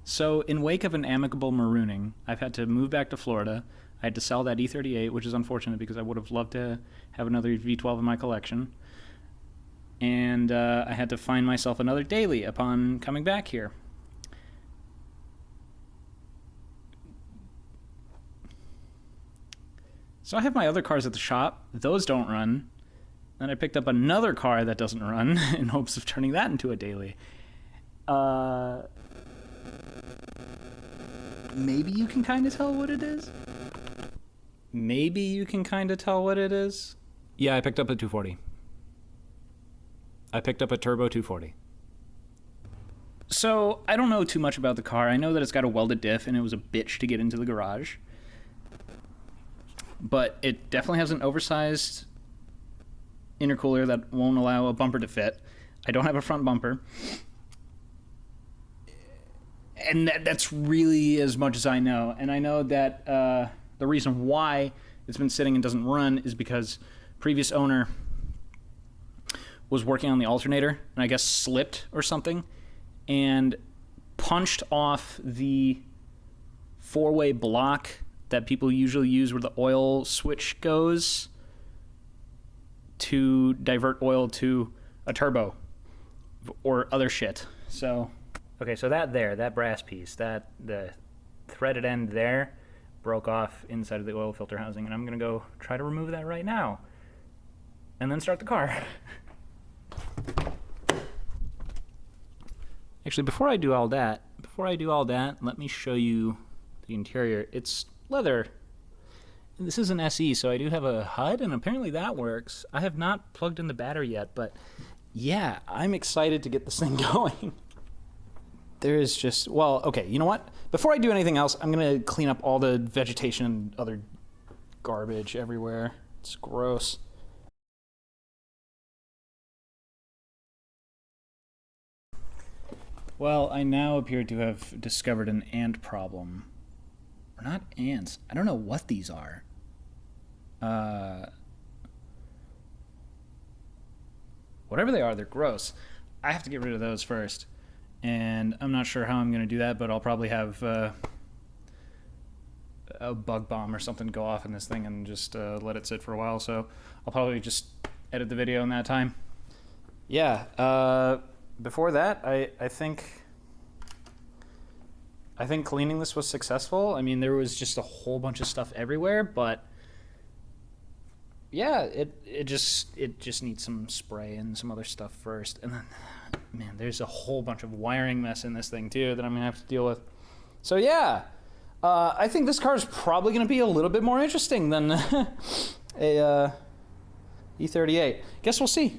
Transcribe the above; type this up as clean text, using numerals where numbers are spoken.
So, in wake of an amicable marooning, I've had to move back to Florida. I had to sell that E38, which is unfortunate because I would have loved to have another V12 in my collection. And I had to find myself another daily upon coming back here. So I have my other cars at the shop. Those don't run. Then I picked up another car that doesn't run in hopes of turning that into a daily. Maybe you can kind of tell what it is? Maybe you can kind of tell what it is? Yeah, I picked up a 240. I picked up a turbo 240. So, I don't know too much about the car. I know that it's got a welded diff and it was a bitch to get into the garage. But it definitely has an oversized intercooler that won't allow a bumper to fit. I don't have a front bumper. And that's really as much as I know. And I know that the reason why it's been sitting and doesn't run is because previous owner was working on the alternator and I guess slipped or something and punched off the four-way block that people usually use where the oil switch goes to divert oil to a turbo or other shit. So, okay, so that brass piece, the threaded end there broke off inside of the oil filter housing, and I'm gonna go try to remove that right now and then start the car. Actually, before I do all that, let me show you the interior. It's leather. This is an SE, so I do have a HUD, and apparently that works. I have not plugged in the battery yet, but yeah, I'm excited to get this thing going. There is just, well, okay, you know what? Before I do anything else, I'm gonna clean up all the vegetation and other garbage everywhere. It's gross. Well, I now appear to have discovered an ant problem. Or not ants. I don't know what these are. Whatever they are, they're gross. I have to get rid of those first. And I'm not sure how I'm going to do that, but I'll probably have a bug bomb or something go off in this thing and just let it sit for a while. So I'll probably just edit the video in that time. Yeah, before that, I think cleaning this was successful. I mean, there was just a whole bunch of stuff everywhere, but yeah, it just needs some spray and some other stuff first. And then, man, there's a whole bunch of wiring mess in this thing too that I'm gonna have to deal with. So yeah, I think this car is probably gonna be a little bit more interesting than a E38. Guess we'll see.